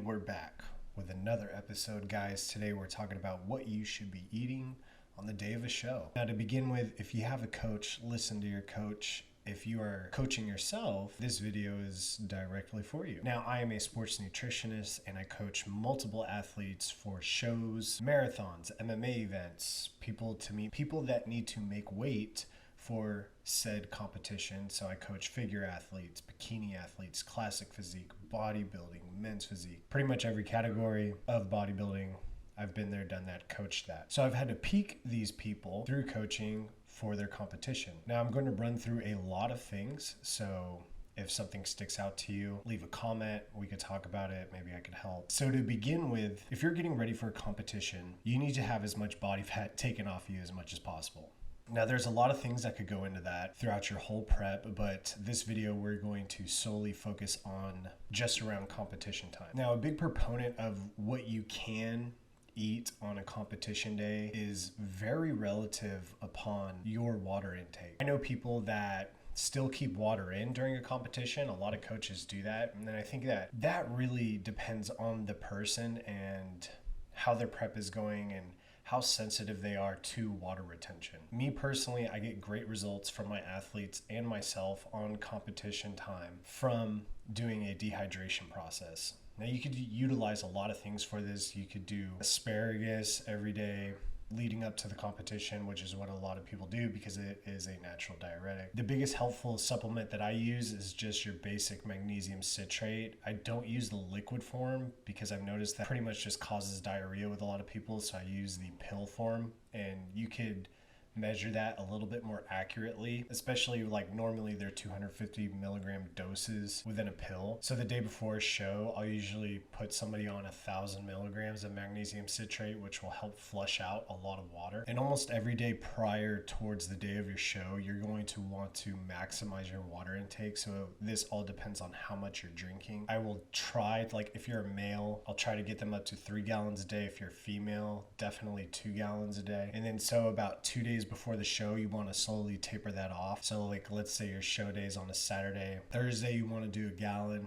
we're back with another episode, guys. Today we're talking about what you should be eating on the day of a show. Now, to begin with, if you have a coach, listen to your coach. If you are coaching yourself, this video is directly for you. Now, I am a sports nutritionist and I coach multiple athletes for shows, marathons, MMA events, people that need to make weight for said competition. So I coach figure athletes, bikini athletes, classic physique, bodybuilding, men's physique, pretty much every category of bodybuilding. I've been there, done that, coached that. So I've had to peak these people through coaching for their competition. Now I'm going to run through a lot of things. So if something sticks out to you, leave a comment. We could talk about it. Maybe I could help. So to begin with, if you're getting ready for a competition, you need to have as much body fat taken off you as much as possible. Now, there's a lot of things that could go into that throughout your whole prep, but this video, we're going to solely focus on just around competition time. Now, a big proponent of what you can eat on a competition day is very relative upon your water intake. I know people that still keep water in during a competition. A lot of coaches do that. And then I think that really depends on the person and how their prep is going and how sensitive they are to water retention. Me personally, I get great results from my athletes and myself on competition time from doing a dehydration process. Now you could utilize a lot of things for this. You could do asparagus every day leading up to the competition, which is what a lot of people do because it is a natural diuretic. The biggest helpful supplement that I use is just your basic magnesium citrate. I don't use the liquid form because I've noticed that pretty much just causes diarrhea with a lot of people, so I use the pill form, and you could measure that a little bit more accurately, especially like normally they're 250 milligram doses within a pill. So the day before a show, I'll usually put somebody on 1,000 milligrams of magnesium citrate, which will help flush out a lot of water. And almost every day prior towards the day of your show, you're going to want to maximize your water intake. So this all depends on how much you're drinking. I will try, like if you're a male, I'll try to get them up to 3 gallons a day. If you're a female, definitely 2 gallons a day. And then so about 2 days before the show, you want to slowly taper that off. So like let's say your show day is on a Saturday. Thursday you want to do 1 gallon.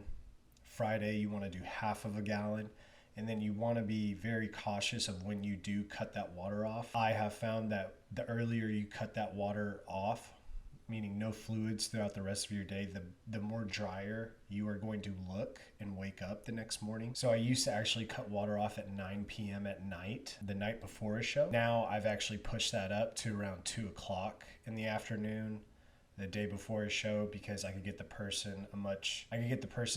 Friday you want to do half of a gallon. And then you want to be very cautious of when you do cut that water off. I have found that the earlier you cut that water off, meaning no fluids throughout the rest of your day, the more drier you are going to look and wake up the next morning. So I used to actually cut water off at 9 p.m. at night, the night before a show. Now I've actually pushed that up to around 2 o'clock in the afternoon, the day before a show, because I could get the person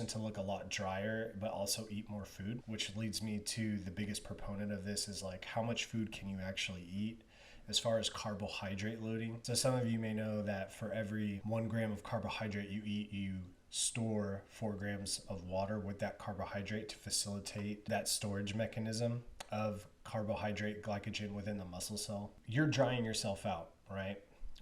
to look a lot drier, but also eat more food, which leads me to the biggest proponent of this is like, how much food can you actually eat as far as carbohydrate loading? So some of you may know that for every 1 gram of carbohydrate you eat, you store 4 grams of water with that carbohydrate to facilitate that storage mechanism of carbohydrate glycogen within the muscle cell. You're drying yourself out, right?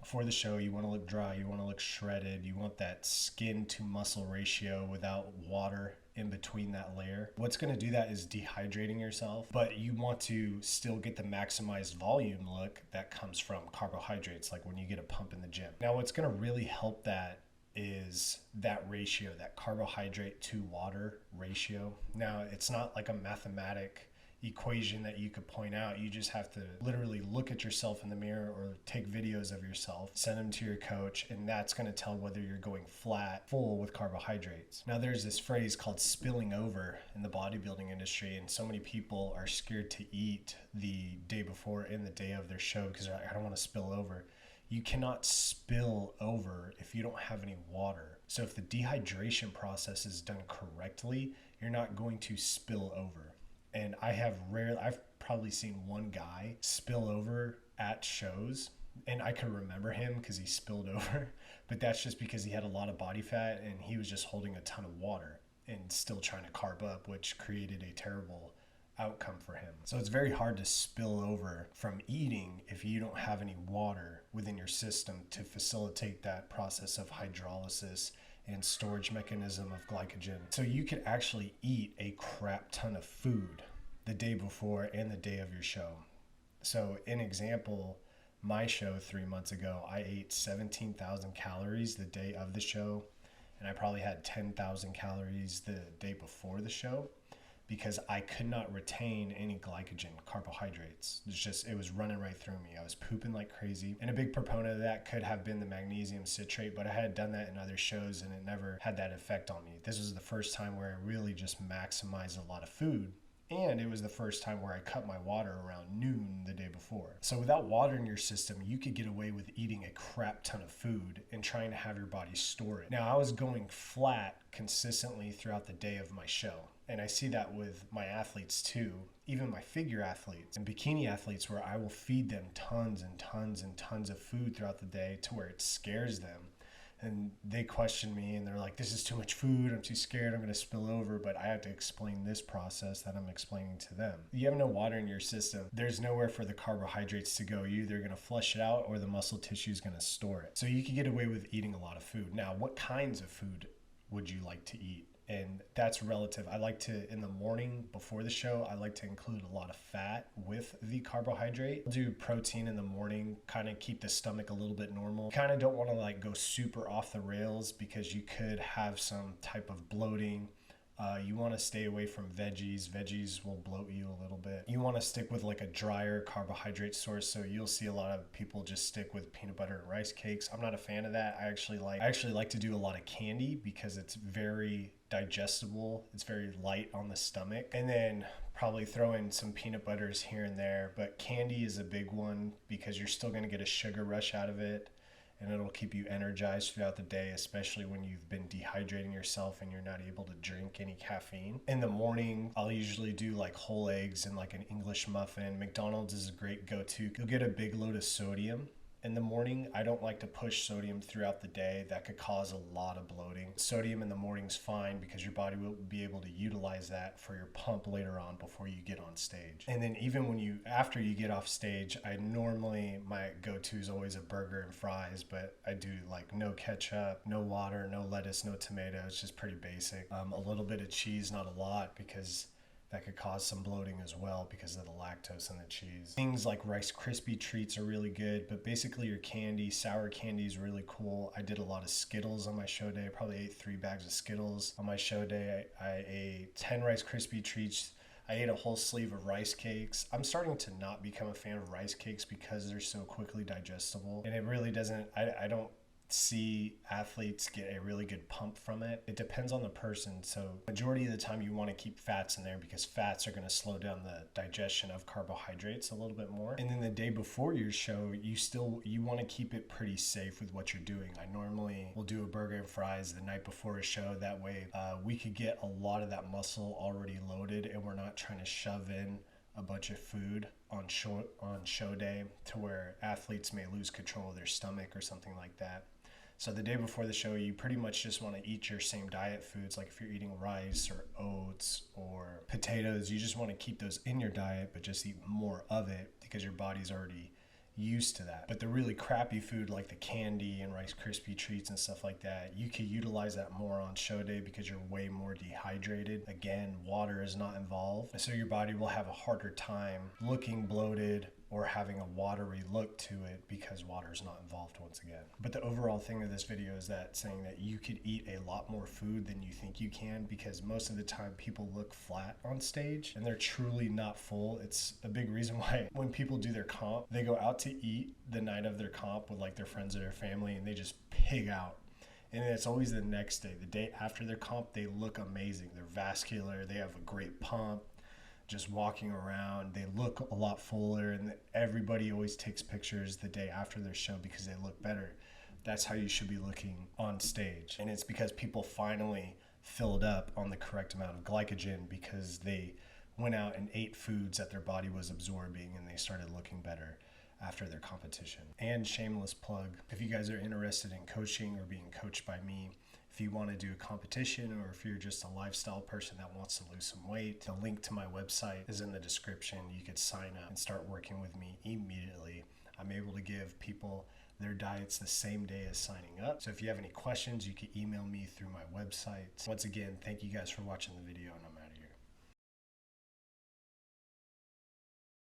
For the show, you want to look dry, you want to look shredded, you want that skin to muscle ratio without water in between that layer. What's going to do that is dehydrating yourself, but you want to still get the maximized volume look that comes from carbohydrates, like when you get a pump in the gym. Now, what's going to really help that is that ratio, that carbohydrate to water ratio. Now, it's not like a mathematic equation that you could point out. You just have to literally look at yourself in the mirror or take videos of yourself, send them to your coach, and that's going to tell whether you're going flat, full with carbohydrates. Now there's this phrase called spilling over in the bodybuilding industry, and so many people are scared to eat the day before and the day of their show because they're like, I don't want to spill over. You cannot spill over if you don't have any water. So if the dehydration process is done correctly, you're not going to spill over. And I've probably seen one guy spill over at shows, and I could remember him because he spilled over, but that's just because he had a lot of body fat and he was just holding a ton of water and still trying to carb up, which created a terrible outcome for him. So it's very hard to spill over from eating if you don't have any water within your system to facilitate that process of hydrolysis and storage mechanism of glycogen. So you could actually eat a crap ton of food the day before and the day of your show. So an example, my show 3 months ago, I ate 17,000 calories the day of the show, and I probably had 10,000 calories the day before the show, because I could not retain any glycogen, carbohydrates. It was running right through me. I was pooping like crazy. And a big proponent of that could have been the magnesium citrate, but I had done that in other shows and it never had that effect on me. This was the first time where I really just maximized a lot of food. And it was the first time where I cut my water around noon the day before. So without water in your system, you could get away with eating a crap ton of food and trying to have your body store it. Now, I was going flat consistently throughout the day of my show. And I see that with my athletes too, even my figure athletes and bikini athletes, where I will feed them tons and tons and tons of food throughout the day to where it scares them. And they question me and they're like, this is too much food. I'm too scared. I'm going to spill over. But I have to explain this process that I'm explaining to them. You have no water in your system. There's nowhere for the carbohydrates to go. You're either going to flush it out or the muscle tissue is going to store it. So you can get away with eating a lot of food. Now, what kinds of food would you like to eat? And that's relative. I like to, in the morning before the show, I like to include a lot of fat with the carbohydrate. I'll do protein in the morning, kind of keep the stomach a little bit normal. Kind of don't want to like go super off the rails because you could have some type of bloating. You want to stay away from veggies. Veggies will bloat you a little bit. You want to stick with like a drier carbohydrate source. So you'll see a lot of people just stick with peanut butter and rice cakes. I'm not a fan of that. I actually like to do a lot of candy because it's very digestible. It's very light on the stomach. And then probably throw in some peanut butters here and there. But candy is a big one because you're still going to get a sugar rush out of it. And it'll keep you energized throughout the day, especially when you've been dehydrating yourself and you're not able to drink any caffeine. In the morning, I'll usually do like whole eggs and like an English muffin. McDonald's is a great go-to. You'll get a big load of sodium. In the morning, I don't like to push sodium throughout the day. That could cause a lot of bloating. Sodium in the morning is fine because your body will be able to utilize that for your pump later on before you get on stage. And then even after you get off stage, my go-to is always a burger and fries, but I do like no ketchup, no water, no lettuce, no tomato. It's just pretty basic. A little bit of cheese, not a lot, because that could cause some bloating as well because of the lactose in the cheese. Things like Rice Krispie treats are really good, but basically your candy, sour candy is really cool. I did a lot of Skittles on my show day. I probably ate 3 bags of Skittles on my show day. I ate 10 Rice Krispie treats. I ate a whole sleeve of rice cakes. I'm starting to not become a fan of rice cakes because they're so quickly digestible. And it really doesn't, I don't see athletes get a really good pump from it. It depends on the person. So majority of the time you want to keep fats in there because fats are going to slow down the digestion of carbohydrates a little bit more. And then the day before your show, you want to keep it pretty safe with what you're doing. I normally will do a burger and fries the night before a show. That way we could get a lot of that muscle already loaded and we're not trying to shove in a bunch of food on show day to where athletes may lose control of their stomach or something like that. So the day before the show, you pretty much just want to eat your same diet foods. Like if you're eating rice or oats or potatoes, you just want to keep those in your diet, but just eat more of it because your body's already used to that. But the really crappy food like the candy and Rice Krispie treats and stuff like that, you could utilize that more on show day because you're way more dehydrated. Again, water is not involved. So your body will have a harder time looking bloated or having a watery look to it because water is not involved once again. But the overall thing of this video is that saying that you could eat a lot more food than you think you can because most of the time people look flat on stage and they're truly not full. It's a big reason why when people do their comp, they go out to eat the night of their comp with like their friends or their family and they just pig out. And it's always the next day. The day after their comp, they look amazing. They're vascular, they have a great pump. Just walking around, they look a lot fuller, and everybody always takes pictures the day after their show because they look better. That's how you should be looking on stage. And it's because people finally filled up on the correct amount of glycogen because they went out and ate foods that their body was absorbing and they started looking better after their competition. And shameless plug, if you guys are interested in coaching or being coached by me, if you want to do a competition or if you're just a lifestyle person that wants to lose some weight, the link to my website is in the description. You could sign up and start working with me immediately. I'm able to give people their diets the same day as signing up. So if you have any questions, you can email me through my website. Once again, thank you guys for watching the video, and I'm